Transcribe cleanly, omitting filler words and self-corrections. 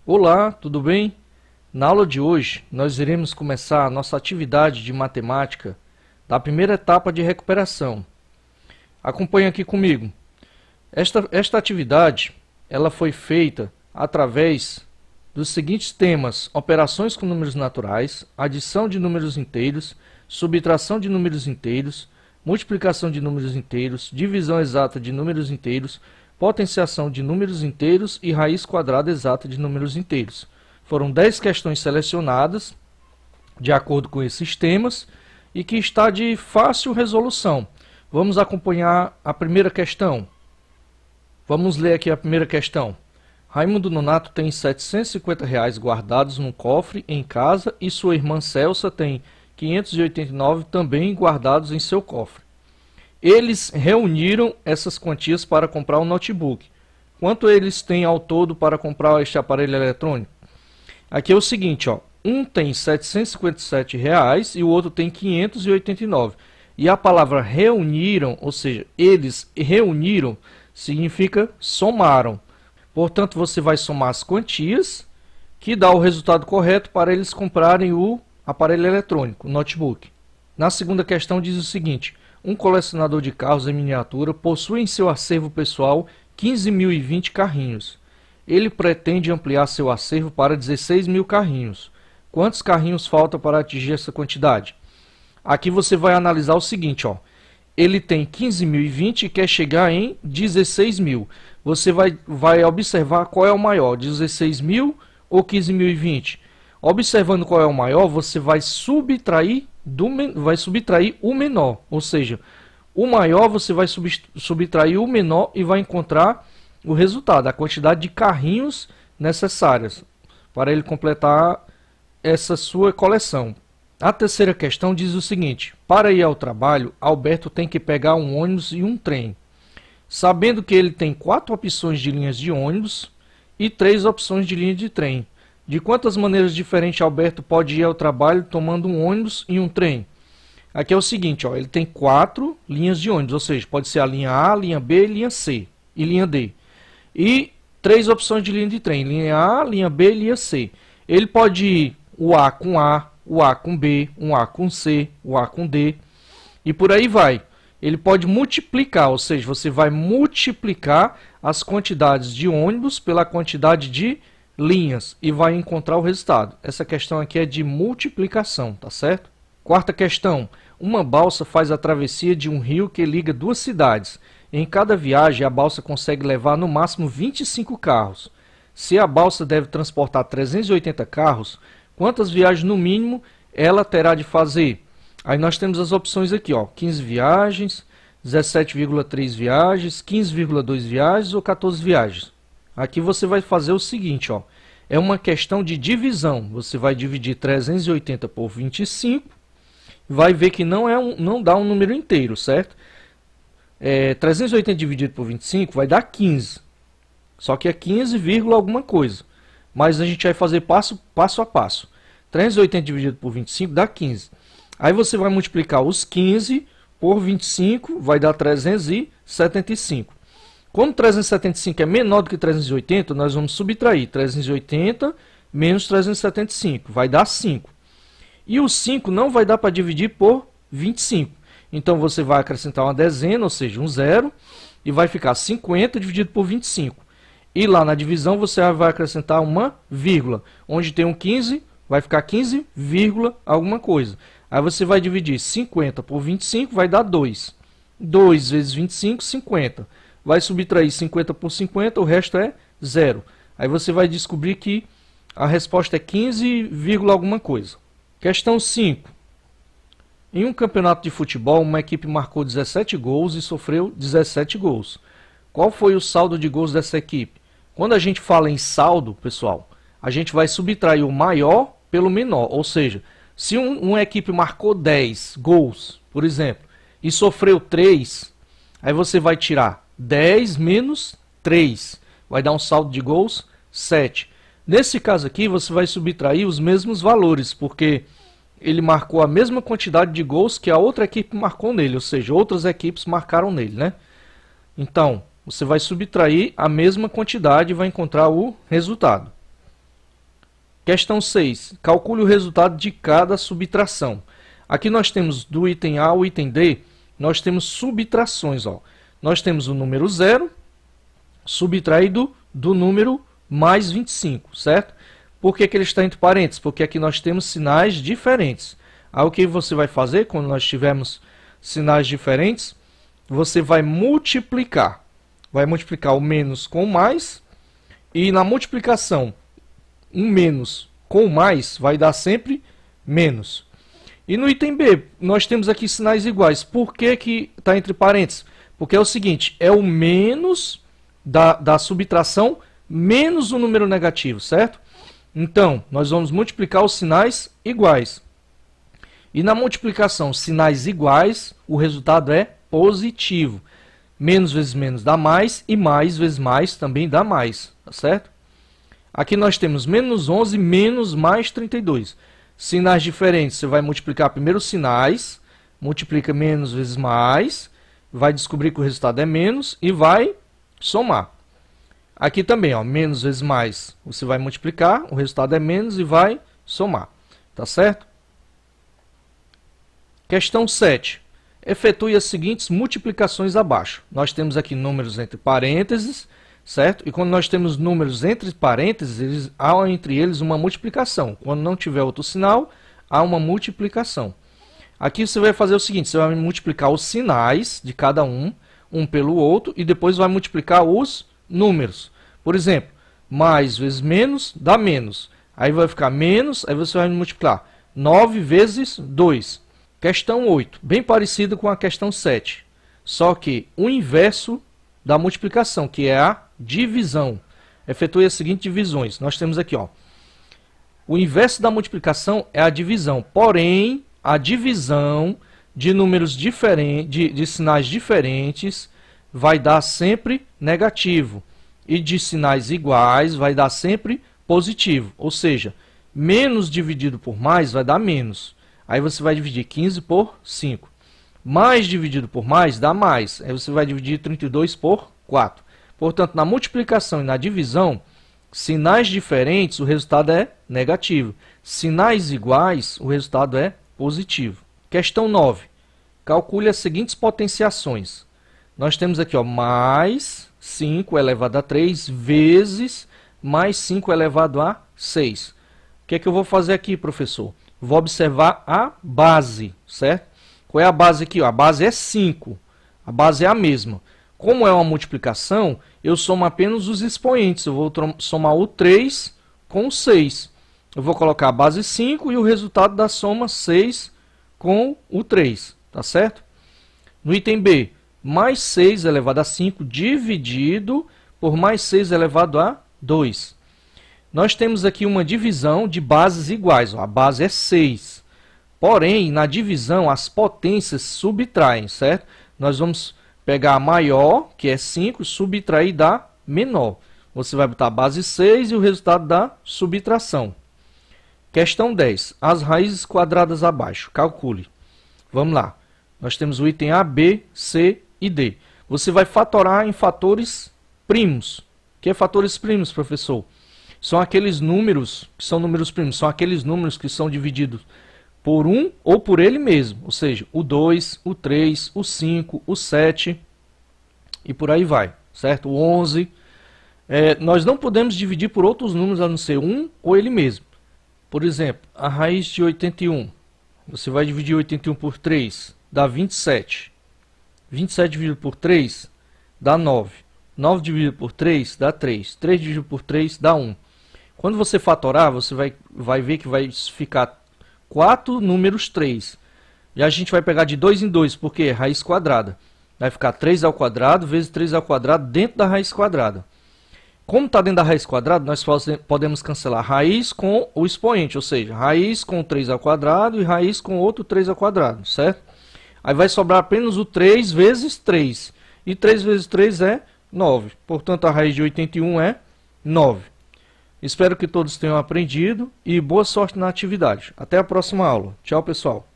Olá, tudo bem? Na aula de hoje, nós iremos começar a nossa atividade de matemática da primeira etapa de recuperação. Acompanhe aqui comigo. Esta atividade ela foi feita através dos seguintes temas: operações com números naturais, adição de números inteiros, subtração de números inteiros, multiplicação de números inteiros, divisão exata de números inteiros, potenciação de números inteiros e raiz quadrada exata de números inteiros. Foram 10 questões selecionadas de acordo com esses temas e que está de fácil resolução. Vamos acompanhar a primeira questão. Vamos ler aqui a primeira questão. Raimundo Nonato tem R$ 750 guardados num cofre em casa e sua irmã Celsa tem 589 também guardados em seu cofre. Eles reuniram essas quantias para comprar um notebook. Quanto eles têm ao todo para comprar este aparelho eletrônico? Aqui é o seguinte, ó, um tem R$ 757 e o outro tem 589. E a palavra reuniram, ou seja, eles reuniram, significa somaram. Portanto, você vai somar as quantias, que dá o resultado correto para eles comprarem o aparelho eletrônico, o notebook. Na segunda questão diz o seguinte: um colecionador de carros em miniatura possui em seu acervo pessoal 15.020 carrinhos. Ele pretende ampliar seu acervo para 16.000 carrinhos. Quantos carrinhos faltam para atingir essa quantidade? Aqui você vai analisar o seguinte, ó. Ele tem 15.020 e quer chegar em 16.000. Você vai observar qual é o maior, 16.000 ou 15.020. Observando qual é o maior, você vai subtrair o menor. Ou seja, o maior você vai subtrair o menor e vai encontrar o resultado, a quantidade de carrinhos necessárias para ele completar essa sua coleção. A terceira questão diz o seguinte: para ir ao trabalho, Alberto tem que pegar um ônibus e um trem. Sabendo que ele tem 4 opções de linhas de ônibus e 3 opções de linha de trem. De quantas maneiras diferentes Alberto pode ir ao trabalho tomando um ônibus e um trem? Aqui é o seguinte, ó, ele tem 4 linhas de ônibus, ou seja, pode ser a linha A, linha B, linha C e linha D. E 3 opções de linha de trem, linha A, linha B e linha C. Ele pode ir o A, o A com B, um A com C, o A com D e por aí vai. Ele pode multiplicar, ou seja, você vai multiplicar as quantidades de ônibus pela quantidade de linhas e vai encontrar o resultado. Essa questão aqui é de multiplicação, tá certo? Quarta questão. Uma balsa faz a travessia de um rio que liga 2 cidades. Em cada viagem, a balsa consegue levar no máximo 25 carros. Se a balsa deve transportar 380 carros, quantas viagens no mínimo ela terá de fazer? Aí nós temos as opções aqui, ó, 15 viagens, 17,3 viagens, 15,2 viagens ou 14 viagens. Aqui você vai fazer o seguinte, ó, é uma questão de divisão. Você vai dividir 380 por 25, vai ver que não dá um número inteiro, certo? 380 dividido por 25 vai dar 15. Só que é 15, alguma coisa. Mas a gente vai fazer passo a passo. 380 dividido por 25 dá 15. Aí você vai multiplicar os 15 por 25, vai dar 375. Como 375 é menor do que 380, nós vamos subtrair 380 menos 375, vai dar 5. E o 5 não vai dar para dividir por 25. Então você vai acrescentar uma dezena, ou seja, um zero, e vai ficar 50 dividido por 25. E lá na divisão você vai acrescentar uma vírgula. Onde tem um 15, vai ficar 15, alguma coisa. Aí você vai dividir 50 por 25, vai dar 2. 2 vezes 25, 50. Vai subtrair 50 por 50, o resto é zero. Aí você vai descobrir que a resposta é 15, alguma coisa. Questão 5. Em um campeonato de futebol, uma equipe marcou 17 gols e sofreu 17 gols. Qual foi o saldo de gols dessa equipe? Quando a gente fala em saldo, pessoal, a gente vai subtrair o maior pelo menor. Ou seja, se uma equipe marcou 10 gols, por exemplo, e sofreu 3, aí você vai tirar 10 menos 3. Vai dar um saldo de gols 7. Nesse caso aqui, você vai subtrair os mesmos valores, porque ele marcou a mesma quantidade de gols que a outra equipe marcou nele, ou seja, outras equipes marcaram nele, né? Então, você vai subtrair a mesma quantidade e vai encontrar o resultado. Questão 6. Calcule o resultado de cada subtração. Aqui nós temos do item A ao item D, nós temos subtrações. Ó. Nós temos o número 0 subtraído do número mais 25, certo? Por que ele está entre parênteses? Porque aqui nós temos sinais diferentes. Aí o que você vai fazer quando nós tivermos sinais diferentes? Você vai multiplicar. Vai multiplicar o menos com o mais. E na multiplicação, um menos com o mais vai dar sempre menos. E no item B, nós temos aqui sinais iguais. Por que está entre parênteses? Porque é o seguinte, é o menos da subtração menos o número negativo, certo? Então, nós vamos multiplicar os sinais iguais. E na multiplicação, sinais iguais, o resultado é positivo. Menos vezes menos dá mais, e mais vezes mais também dá mais, tá certo? Aqui nós temos menos 11 menos mais 32. Sinais diferentes, você vai multiplicar primeiro os sinais, multiplica menos vezes mais, vai descobrir que o resultado é menos e vai somar. Aqui também, ó, menos vezes mais, você vai multiplicar, o resultado é menos e vai somar. Tá certo? Questão 7. Efetue as seguintes multiplicações abaixo. Nós temos aqui números entre parênteses, certo? E quando nós temos números entre parênteses, há entre eles uma multiplicação. Quando não tiver outro sinal, há uma multiplicação. Aqui você vai fazer o seguinte, você vai multiplicar os sinais de cada um pelo outro, e depois vai multiplicar os números. Por exemplo, mais vezes menos dá menos. Aí vai ficar menos, aí você vai multiplicar 9 vezes 2. Questão 8, bem parecido com a questão 7. Só que o inverso da multiplicação, que é a divisão. Efetue as seguintes divisões. Nós temos aqui, ó, o inverso da multiplicação é a divisão. Porém, a divisão de números diferentes, de sinais diferentes, vai dar sempre negativo. E de sinais iguais vai dar sempre positivo. Ou seja, menos dividido por mais vai dar menos. Aí você vai dividir 15 por 5. Mais dividido por mais dá mais. Aí você vai dividir 32 por 4. Portanto, na multiplicação e na divisão, sinais diferentes, o resultado é negativo. Sinais iguais, o resultado é positivo. Questão 9. Calcule as seguintes potenciações. Nós temos aqui, ó, mais 5 elevado a 3 vezes mais 5 elevado a 6. O que é que eu vou fazer aqui, professor? Vou observar a base, certo? Qual é a base aqui? A base é 5. A base é a mesma. Como é uma multiplicação, eu somo apenas os expoentes. Eu vou somar o 3 com o 6. Eu vou colocar a base 5 e o resultado da soma 6 com o 3. Tá certo? No item B, mais 6 elevado a 5 dividido por mais 6 elevado a 2. Nós temos aqui uma divisão de bases iguais. Ó, a base é 6. Porém, na divisão, as potências subtraem, certo? Nós vamos pegar a maior, que é 5, subtrair da menor. Você vai botar a base 6 e o resultado da subtração. Questão 10. As raízes quadradas abaixo. Calcule. Vamos lá. Nós temos o item A, B, C e D. Você vai fatorar em fatores primos. O que é fatores primos, professor? São aqueles números que são números primos. São aqueles números que são divididos por 1 ou por ele mesmo. Ou seja, o 2, o 3, o 5, o 7 e por aí vai. Certo? O 11. Nós não podemos dividir por outros números a não ser 1 ou ele mesmo. Por exemplo, a raiz de 81. Você vai dividir 81 por 3, dá 27. 27 dividido por 3 dá 9. 9 dividido por 3 dá 3. 3 dividido por 3 dá 1. Quando você fatorar, você vai ver que vai ficar 4 números 3. E a gente vai pegar de 2 em 2, porque é raiz quadrada. Vai ficar 3 ao quadrado vezes 3 ao quadrado dentro da raiz quadrada. Como está dentro da raiz quadrada, nós podemos cancelar raiz com o expoente, ou seja, raiz com 3 ao quadrado e raiz com outro 3 ao quadrado, certo? Aí vai sobrar apenas o 3 vezes 3. E 3 vezes 3 é 9. Portanto, a raiz de 81 é 9. Espero que todos tenham aprendido e boa sorte na atividade. Até a próxima aula. Tchau, pessoal.